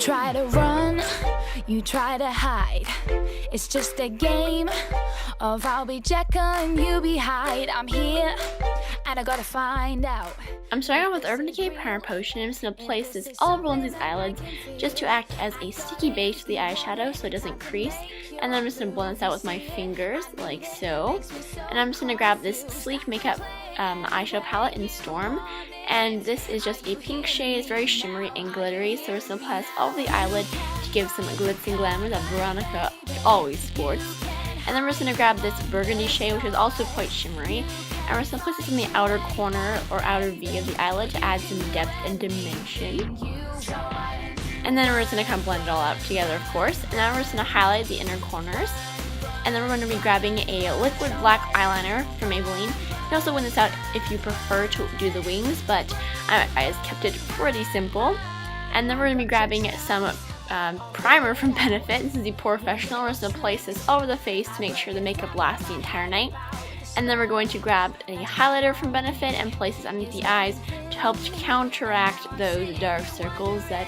try to run, you try to hide. It's just a game of I'll be Jekyll and you be Hyde. I'm here and I gotta find out. I'm starting off with Urban Decay Power Potion. I'm just going to place this all over Lindsay's eyelids just to act as a sticky base to the eyeshadow so it doesn't crease. And then I'm just going to blend this out with my fingers like so. And I'm just going to grab this Sleek Makeup eyeshadow palette in Storm. And this is just a pink shade. It's very shimmery and glittery. So we're just going to apply this all over the eyelid to give some glitz and glamour that Veronica always sports. And then we're just going to grab this burgundy shade, which is also quite shimmery. And we're just going to place this in the outer corner or outer V of the eyelid to add some depth and dimension. And then we're just going to kind of blend it all out together, of course. And now we're just going to highlight the inner corners. And then we're going to be grabbing a liquid black eyeliner from Maybelline. You can also win this out if you prefer to do the wings, but I just kept it pretty simple. And then we're going to be grabbing some primer from Benefit. This is the Professional. We're just going to place this over the face to make sure the makeup lasts the entire night. And then we're going to grab a highlighter from Benefit and place this underneath the eyes to help counteract those dark circles that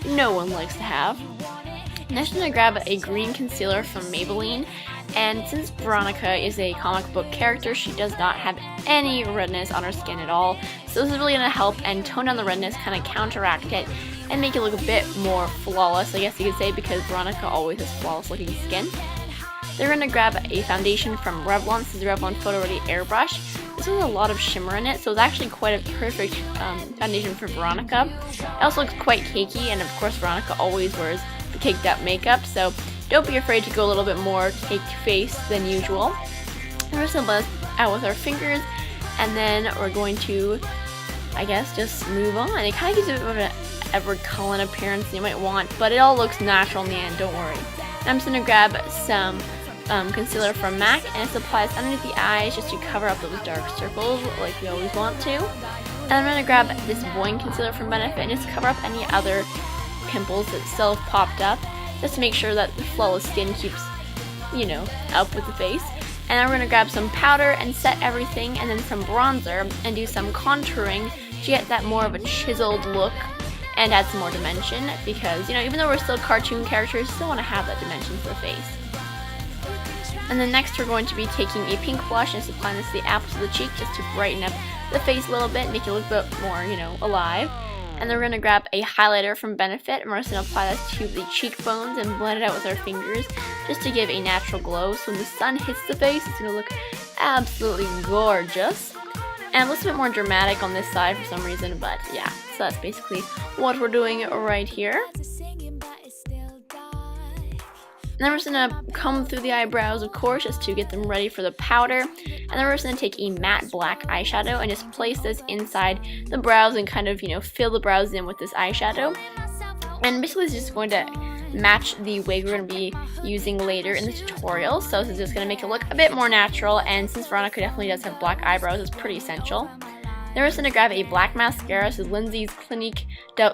no one likes to have. Next I'm going to grab a green concealer from Maybelline. And since Veronica is a comic book character, she does not have any redness on her skin at all. So this is really going to help and tone down the redness, kind of counteract it, and make it look a bit more flawless, I guess you could say, because Veronica always has flawless looking skin. Then we're going to grab a foundation from Revlon. This is the Revlon Photo Ready Airbrush. This has a lot of shimmer in it, so it's actually quite a perfect foundation for Veronica. It also looks quite cakey, and of course Veronica always wears the caked up makeup, so don't be afraid to go a little bit more caked face than usual. And we're just going to blend this out with our fingers, and then we're going to, I guess, just move on. It kind of gives it a bit of an Edward Cullen appearance you might want, but it all looks natural in the end, don't worry. And I'm just going to grab some concealer from MAC and just apply this underneath the eyes just to cover up those dark circles like we always want to. And I'm going to grab this Boing concealer from Benefit and just cover up any other pimples that still have popped up, just to make sure that the flawless skin keeps, you know, up with the face. And then we're going to grab some powder and set everything, and then some bronzer and do some contouring to get that more of a chiseled look and add some more dimension, because, you know, even though we're still cartoon characters, we still want to have that dimension to the face. And then next we're going to be taking a pink blush and just applying this to the apples of the cheek just to brighten up the face a little bit, make it look a bit more, you know, alive. And then we're going to grab a highlighter from Benefit and we're just going to apply this to the cheekbones and blend it out with our fingers just to give a natural glow. So when the sun hits the face, it's going to look absolutely gorgeous. And it looks a bit more dramatic on this side for some reason, but yeah, so that's basically what we're doing right here. And then we're just going to comb through the eyebrows, of course, just to get them ready for the powder. And then we're just going to take a matte black eyeshadow and just place this inside the brows and kind of, you know, fill the brows in with this eyeshadow. And basically this is just going to match the wig we're going to be using later in the tutorial. So this is just going to make it look a bit more natural, and since Veronica definitely does have black eyebrows, it's pretty essential. Then we're just going to grab a black mascara. This is Lindsay's Clinique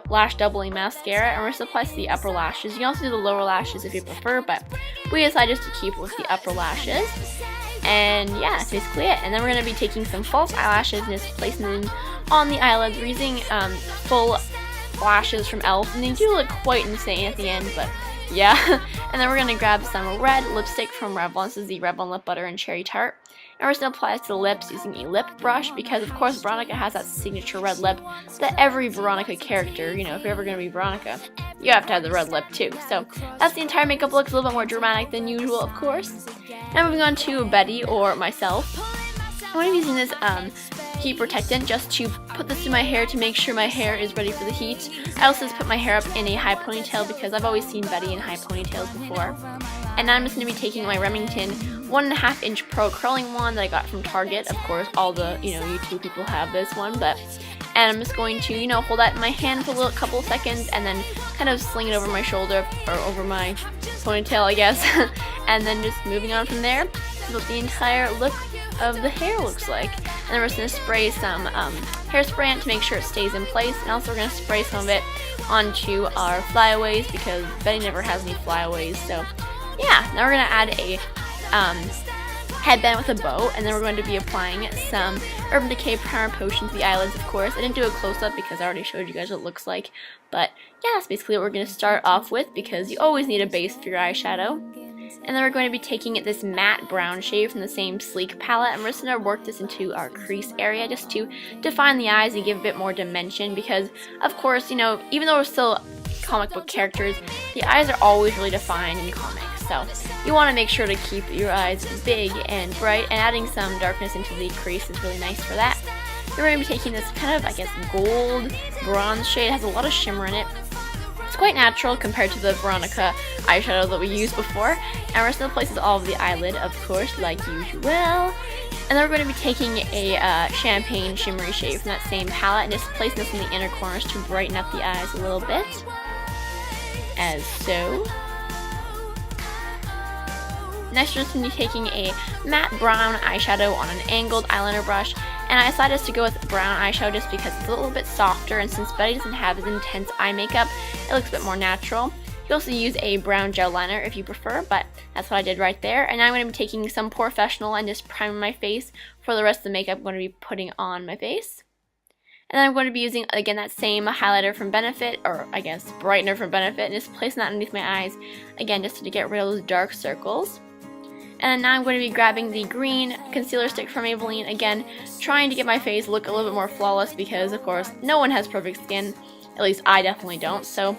Lash Doubling Mascara, and we're just going to apply to the upper lashes. You can also do the lower lashes if you prefer, but we decided just to keep with the upper lashes. And yeah, that's basically it. And then we're going to be taking some false eyelashes and just placing them on the eyelids. We're using full lashes from e.l.f. and they do look quite insane at the end, but yeah. And then we're going to grab some red lipstick from Revlon. This is the Revlon Lip Butter and Cherry Tart. And we're just going to apply this to the lips using a lip brush, because of course Veronica has that signature red lip that every Veronica character, you know, if you're ever going to be Veronica, you have to have the red lip too. So that's the entire makeup look. It's a little bit more dramatic than usual, of course. Now moving on to Betty, or myself. I'm going to be using this heat protectant just to put this in my hair to make sure my hair is ready for the heat. I also just put my hair up in a high ponytail because I've always seen Betty in high ponytails before. And now I'm just going to be taking my Remington 1.5 inch Pro curling wand that I got from Target. Of course, all the, you know, YouTube people have this one, and I'm just going to, you know, hold that in my hand for a couple seconds and then kind of sling it over my shoulder, or over my ponytail, I guess. And then just moving on from there, is what the entire look of the hair looks like. And then we're just going to spray some hairspray on to make sure it stays in place, and also we're going to spray some of it onto our flyaways because Betty never has any flyaways. So yeah, now we're going to add a headband with a bow, and then we're going to be applying some Urban Decay Primer Potion to the eyelids, of course. I didn't do a close-up because I already showed you guys what it looks like, but yeah, that's basically what we're going to start off with, because you always need a base for your eyeshadow. And then we're going to be taking this matte brown shade from the same Sleek palette, and we're just going to work this into our crease area just to define the eyes and give a bit more dimension, because, of course, you know, even though we're still comic book characters, the eyes are always really defined in comics. So you want to make sure to keep your eyes big and bright, and adding some darkness into the crease is really nice for that. We're going to be taking this kind of, I guess, gold bronze shade. It has a lot of shimmer in it. It's quite natural compared to the Veronica eyeshadow that we used before. And we're still places all of the eyelid, of course, like usual. And then we're going to be taking a champagne shimmery shade from that same palette and just placing this in the inner corners to brighten up the eyes a little bit. As so. Next, we're just going to be taking a matte brown eyeshadow on an angled eyeliner brush, and I decided just to go with brown eyeshadow just because it's a little bit softer, and since Betty doesn't have as intense eye makeup, it looks a bit more natural. You can also use a brown gel liner if you prefer, but that's what I did right there. And now I'm going to be taking some Professional and just priming my face for the rest of the makeup I'm going to be putting on my face. And then I'm going to be using, again, that same highlighter from Benefit, or I guess brightener from Benefit, and just placing that underneath my eyes, again, just to get rid of those dark circles. And now I'm going to be grabbing the green concealer stick from Maybelline, again, trying to get my face look a little bit more flawless because, of course, no one has perfect skin. At least I definitely don't. So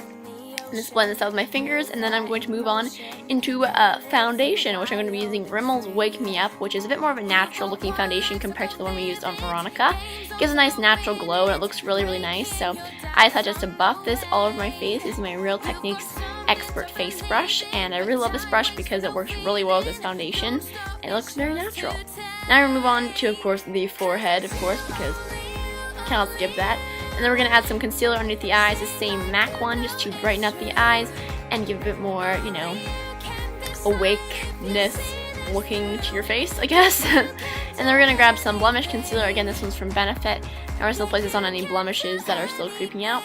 I'm just blend this out with my fingers, and then I'm going to move on into foundation, which I'm going to be using Rimmel's Wake Me Up, which is a bit more of a natural looking foundation compared to the one we used on Veronica. It gives a nice natural glow, and it looks really, really nice. So I decided just to buff this all over my face using my Real Techniques Expert Face Brush, and I really love this brush because it works really well with this foundation, and it looks very natural. Now I'm going to move on to, of course, the forehead, of course, because I cannot skip that. And then we're going to add some concealer underneath the eyes, the same MAC one, just to brighten up the eyes and give a bit more, you know, awakeness looking to your face, I guess. And then we're going to grab some blemish concealer. Again, this one's from Benefit, and we're still place this on any blemishes that are still creeping out.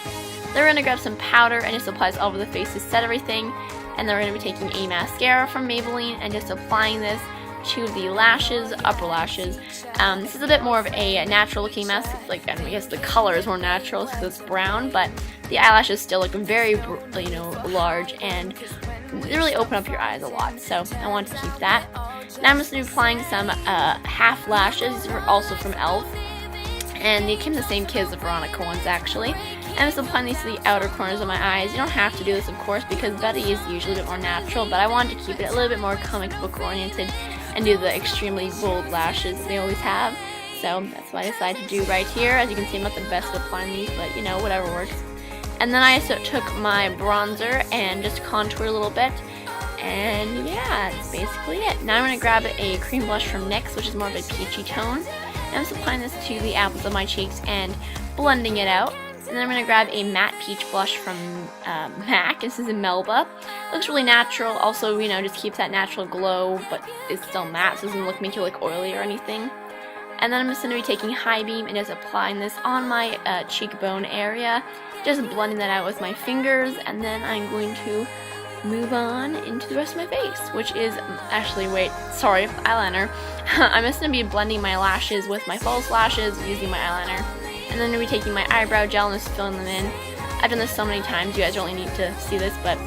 Then we're going to grab some powder and just apply this all over the face to set everything. And then we're going to be taking a mascara from Maybelline and just applying this to the lashes, upper lashes. This is a bit more of a natural looking mask, like, I guess the color is more natural because it's brown, but the eyelashes still look very, you know, large, and they really open up your eyes a lot, so I wanted to keep that. Now I'm just going to be applying some half lashes. These are also from e.l.f. and they came in the same kit as the Veronica ones, actually. And I'm just applying these to the outer corners of my eyes. You don't have to do this, of course, because Betty is usually a bit more natural, but I wanted to keep it a little bit more comic book oriented and do the extremely bold lashes they always have. So that's what I decided to do right here. As you can see, I'm not the best at applying these, but you know, whatever works. And then I took my bronzer and just contoured a little bit. And yeah, that's basically it. Now I'm going to grab a cream blush from NYX, which is more of a peachy tone. And I'm just applying this to the apples of my cheeks and blending it out. And then I'm going to grab a matte peach blush from MAC. This is in Melba. It looks really natural. Also, you know, just keeps that natural glow, but it's still matte, so it doesn't make you like oily or anything. And then I'm just going to be taking High Beam and just applying this on my cheekbone area. Just blending that out with my fingers. And then I'm going to move on into the rest of my face, which is actually, eyeliner. I'm just going to be blending my lashes with my false lashes using my eyeliner. And then I'm going to be taking my eyebrow gel and just filling them in. I've done this so many times, you guys don't really need to see this, but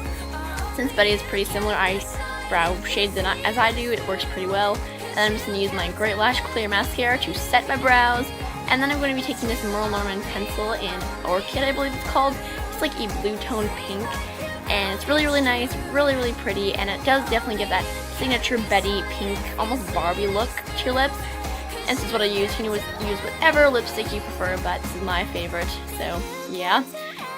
since Betty has pretty similar eyebrow shades as I do, it works pretty well. And then I'm just going to use my Great Lash Clear Mascara to set my brows. And then I'm going to be taking this Merle Norman pencil in Orchid, I believe it's called. It's like a blue tone pink, and it's really, really nice, really, really pretty, and it does definitely give that signature Betty pink, almost Barbie look to your lips. And this is what I use. You can use whatever lipstick you prefer, but this is my favorite, so yeah.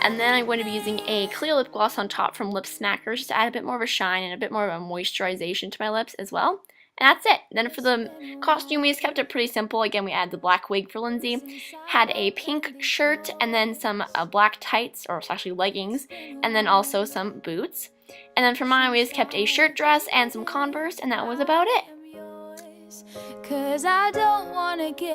And then I'm going to be using a clear lip gloss on top from Lip Smackers just to add a bit more of a shine and a bit more of a moisturization to my lips as well. And that's it. Then for the costume, we just kept it pretty simple. Again, we added the black wig for Lindsay, had a pink shirt, and then some black tights, or it's actually leggings, and then also some boots. And then for mine, we just kept a shirt dress and some Converse, and that was about it. 'Cause I don't wanna get